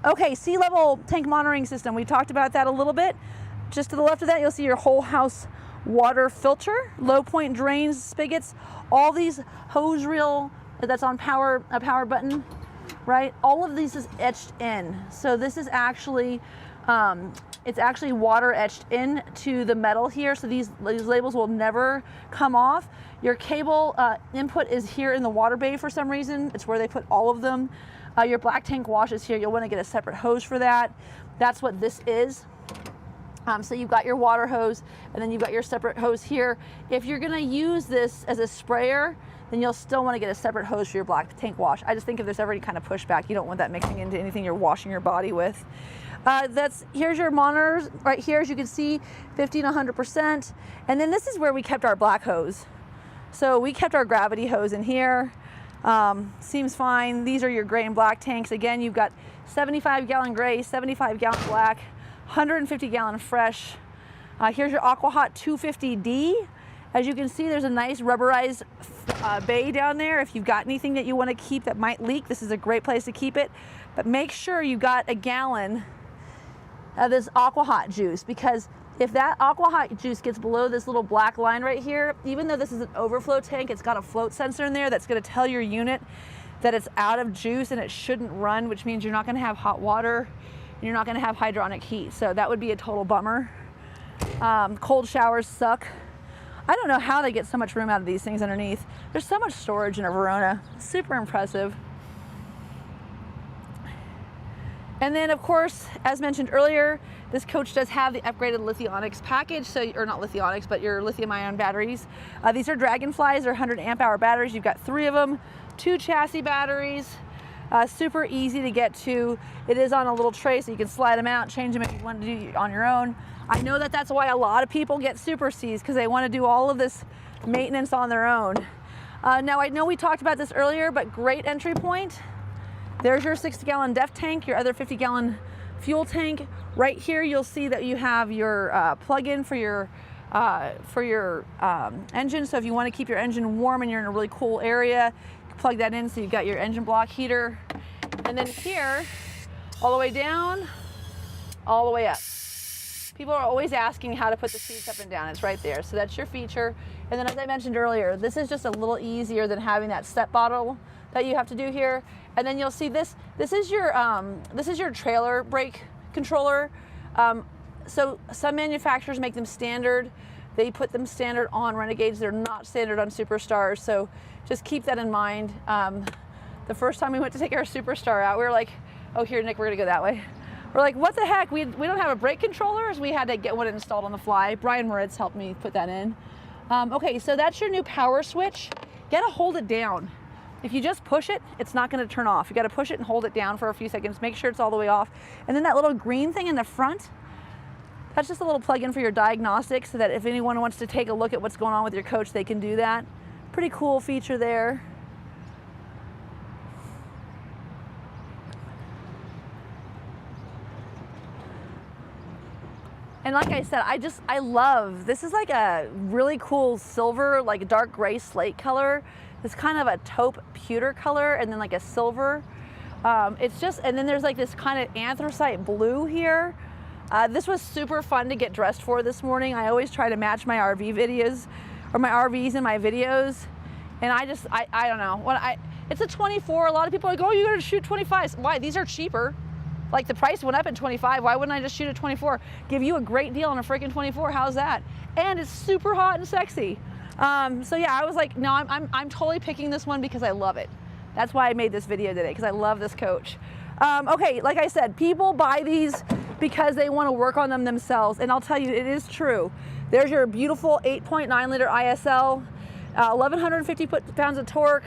Okay, sea level tank monitoring system. We talked about that a little bit. Just to the left of that, you'll see your whole house water filter, low point drains, spigots, all these hose reel that's on a power button, right? All of these is etched in. So this is actually, it's actually water etched into the metal here. So these labels will never come off. Your cable input is here in the water bay for some reason. It's where they put all of them. Your black tank wash is here. You'll want to get a separate hose for that. That's what this is. So you've got your water hose, and then you've got your separate hose here. If you're gonna use this as a sprayer, then you'll still wanna get a separate hose for your black tank wash. I just think if there's ever any kind of pushback, you don't want that mixing into anything you're washing your body with. Here's your monitors right here, as you can see, 50 and 100%. And then this is where we kept our black hose. So we kept our gravity hose in here. Seems fine. These are your gray and black tanks. Again, you've got 75-gallon gray, 75-gallon black, 150-gallon fresh. Here's your AquaHot 250D. As you can see, there's a nice rubberized bay down there. If you've got anything that you want to keep that might leak, this is a great place to keep it. But make sure you got a gallon of this AquaHot juice, because if that AquaHot juice gets below this little black line right here, even though this is an overflow tank, it's got a float sensor in there that's going to tell your unit that it's out of juice and it shouldn't run, which means you're not going to have hot water. You're not going to have hydronic heat, so that would be a total bummer. Cold showers suck. I don't know how they get so much room out of these things underneath. There's so much storage in a Verona. Super impressive. And then, of course, as mentioned earlier, this coach does have the upgraded lithionics package, or not lithionics, but your lithium-ion batteries. These are Dragonflies, they're 100 amp hour batteries. You've got 3 of them, 2 chassis batteries. Super easy to get to. It is on a little tray, so you can slide them out, change them if you want to do on your own. I know that that's why a lot of people get Super Cs, because they want to do all of this maintenance on their own. Now, I know we talked about this earlier, but great entry point. There's your 60-gallon def tank, your other 50-gallon fuel tank. Right here, you'll see that you have your plug-in for your engine. So if you want to keep your engine warm and you're in a really cool area, plug that in so you've got your engine block heater. And then here, all the way down, all the way up. People are always asking how to put the seats up and down. It's right there. So that's your feature. And then, as I mentioned earlier, this is just a little easier than having that step bottle that you have to do here. And then you'll see this is your trailer brake controller. So some manufacturers make them standard. They put them standard on Renegades. They're not standard on Superstars. So just keep that in mind. The first time we went to take our Superstar out, we were like, oh, here, Nick, we're gonna go that way. We're like, what the heck? We don't have a brake controller, so we had to get one installed on the fly. Brian Moritz helped me put that in. Okay, so that's your new power switch. You gotta hold it down. If you just push it, it's not gonna turn off. You gotta push it and hold it down for a few seconds, make sure it's all the way off. And then that little green thing in the front, that's just a little plug-in for your diagnostics, so that if anyone wants to take a look at what's going on with your coach, they can do that. Pretty cool feature there. And like I said, I love, this is like a really cool silver, like dark gray slate color. It's kind of a taupe pewter color, and then like a silver. It's just, and then there's like this kind of anthracite blue here. This was super fun to get dressed for this morning. I always try to match my RV videos, or my RVs in my videos. And I don't know. It's a 24, a lot of people are like, oh, you're gonna shoot 25s. Why? These are cheaper. Like, the price went up in 25, why wouldn't I just shoot a 24? Give you a great deal on a freaking 24, how's that? And it's super hot and sexy. So yeah, I was like, no, I'm totally picking this one because I love it. That's why I made this video today, because I love this coach. Okay, like I said, people buy these because they want to work on them themselves, and I'll tell you, it is true. There's your beautiful 8.9 liter ISL, 1,150 pounds of torque,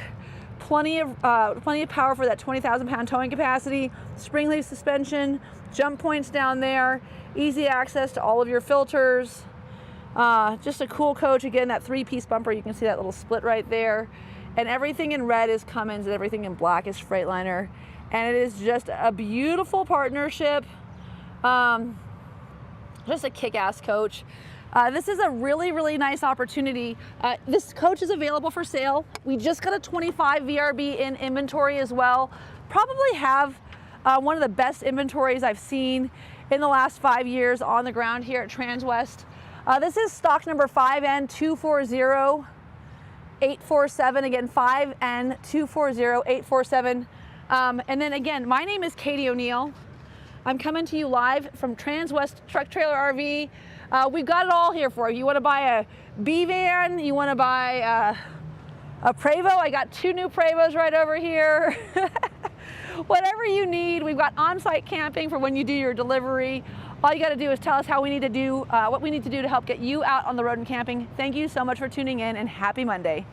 plenty of power for that 20,000 pound towing capacity, spring leaf suspension, jump points down there, easy access to all of your filters. Just a cool coach. Again, that 3-piece bumper, you can see that little split right there. And everything in red is Cummins, and everything in black is Freightliner. And it is just a beautiful partnership. Just a kick-ass coach. This is a really, really nice opportunity. This coach is available for sale. We just got a 25 VRB in inventory as well. Probably have one of the best inventories I've seen in the last 5 years on the ground here at Transwest. This is stock number 5N240847. Again, 5N240847. And then again, my name is Katie O'Neill. I'm coming to you live from Transwest Truck Trailer RV. We've got it all here for you. You want to buy a B-van, you want to buy a Prevost. I got 2 new Prevosts right over here. Whatever you need. We've got on-site camping for when you do your delivery. All you got to do is tell us how we need to do, what we need to do to help get you out on the road and camping. Thank you so much for tuning in, and happy Monday.